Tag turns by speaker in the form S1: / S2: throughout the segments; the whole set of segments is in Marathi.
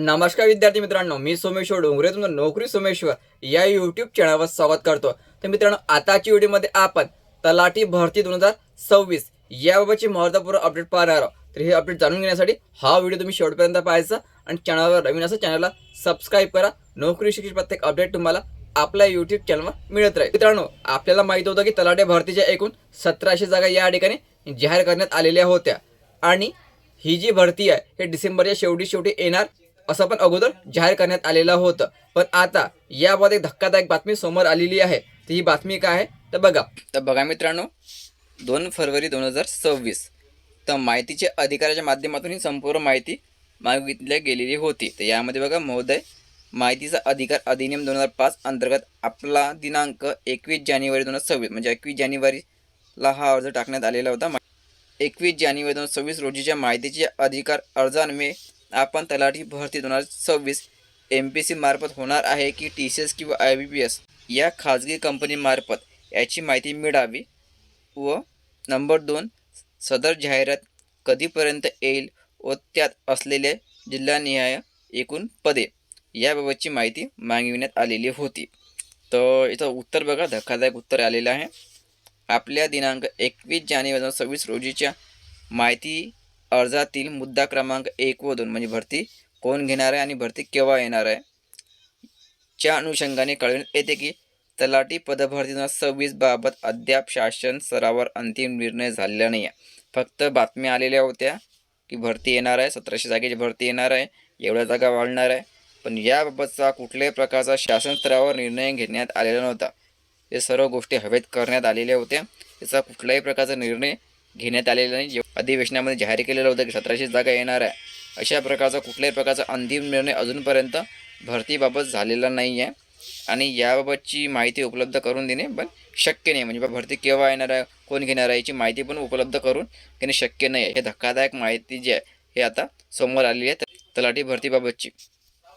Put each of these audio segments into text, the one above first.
S1: नमस्कार विद्यार्थी मित्रांनो, मी सोमेश्वर डोंगरे तुमचं नोकरी सोमेश्वर या यूट्यूब चॅनलवर स्वागत करतो। तर मित्रांनो, आताची व्हिडिओमध्ये आपण तलाठी भरती 2026 याबाबतची महत्त्वपूर्ण अपडेट पाहणार आहोत। तर हे अपडेट जाणून घेण्यासाठी हा व्हिडिओ तुम्ही शेवटपर्यंत पाहायचा आणि चॅनलवर नवीन असेल चॅनलला सबस्क्राइब करा। नोकरी शिक्षित प्रत्येक अपडेट तुम्हाला आपल्या यूट्यूब चॅनलवर मिळत राहील। मित्रांनो, आपल्याला माहित होतं की तलाठी भरतीच्या एकूण 1700 जागा या ठिकाणी जाहीर करण्यात आलेल्या होत्या आणि ही जी भरती आहे हे डिसेंबरच्या शेवटी येणार असं पण अगोदर जाहीर करण्यात आलेलं होतं। पण आता याबाबत एक धक्कादायक बातमी समोर आलेली आहे। तर ही बातमी काय आहे तर बघा मित्रांनो, 2 फरवरी 2026 तर माहितीच्या अधिकाराच्या माध्यमातून ही संपूर्ण माहिती मागितली गेलेली होती। तर यामध्ये बघा, महोदय, माहितीचा अधिकार अधिनियम 2005 अंतर्गत आपला दिनांक 21 जानेवारी 2026 म्हणजे 21 जानेवारीला हा अर्ज टाकण्यात आलेला होता। 21 जानेवारी 2026 रोजीच्या माहितीच्या अधिकार अर्जान्वये आपण तलाठी भरती 2026 MPC मार्फत होणार आहे की TCS किंवा IBPS या खाजगी कंपनीमार्फत याची माहिती मिळावी व नंबर 2, सदर जाहिरात कधीपर्यंत येईल व त्यात असलेले जिल्हानिहाय एकूण पदे याबाबतची माहिती मागविण्यात आलेली होती। तर इथं उत्तर बघा, धक्कादायक उत्तर आलेलं आहे। आपल्या दिनांक 21 जानेवारी 2026 रोजीच्या माहिती अर्जातील मुद्दा क्रमांक 1 व 2 म्हणजे भरती कोण घेणार आहे आणि भरती केव्हा येणार आहे च्या अनुषंगाने कळविण्यात येते की तलाठी पदभरती 2026 बाबत अद्याप शासन स्तरावर अंतिम निर्णय झालेला नाही आहे। फक्त बातम्या आलेल्या होत्या की भरती येणार आहे, 1700 जागेची भरती येणार आहे, एवढ्या जागा वाढणार आहे, पण याबाबतचा कुठल्याही प्रकारचा शासन स्तरावर निर्णय घेण्यात आलेला नव्हता। हे सर्व गोष्टी हवेत करण्यात आलेल्या होत्या। याचा कुठल्याही प्रकारचा निर्णय घेण्यात आलेला नाही। अधिवेशनामध्ये जाहीर केलेलं होतं की 1700 जागा येणार आहे, अशा प्रकारचा कुठल्याही प्रकारचा अंतिम निर्णय अजूनपर्यंत भरतीबाबत झालेला नाही आहे आणि याबाबतची माहिती उपलब्ध करून देणे पण शक्य नाही। म्हणजे भरती केव्हा येणार आहे, कोण घेणार आहे याची माहिती पण उपलब्ध करून घेणे शक्य नाही आहे। हे धक्कादायक माहिती जी आहे हे आता समोर आलेली आहे तलाठी भरतीबाबतची।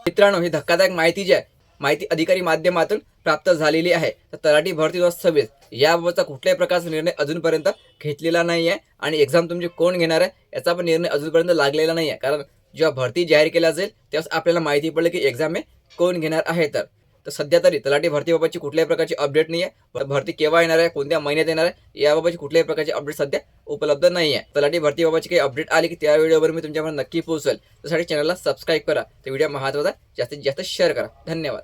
S1: मित्रांनो, ही धक्कादायक माहिती जी आहे माहिती अधिकारी माध्यमातून प्राप्त झालेली आहे। तर तलाठी भरती 2026 याबाबतचा कुठल्याही प्रकारचा निर्णय अजूनपर्यंत घेतलेला नाही आहे आणि एक्झाम तुमची कोण घेणार आहे याचा पण निर्णय अजूनपर्यंत लागलेला नाही आहे। कारण जेव्हा भरती जाहीर केला जाईल तेव्हा आपल्याला माहिती पडलं की एक्झाम हे कोण घेणार आहे। तर सध्या तरी तलाठी भरतीबाबतची कुठल्याही प्रकारची अपडेट नाही आहे। भरती केव्हा येणार आहे, कोणत्या महिन्यात येणार आहे याबाबतची कुठल्याही प्रकारची अपडेट सध्या उपलब्ध नाही आहे। तलाठी भरतीबाबतची काही अपडेट आली की त्या व्हिडिओवर मी तुमच्यापर्यंत नक्की पोहोचेल। त्यासाठी चॅनलला सबस्क्राईब करा। तर व्हिडिओ महत्त्वाचा जास्तीत जास्त शेअर करा। धन्यवाद।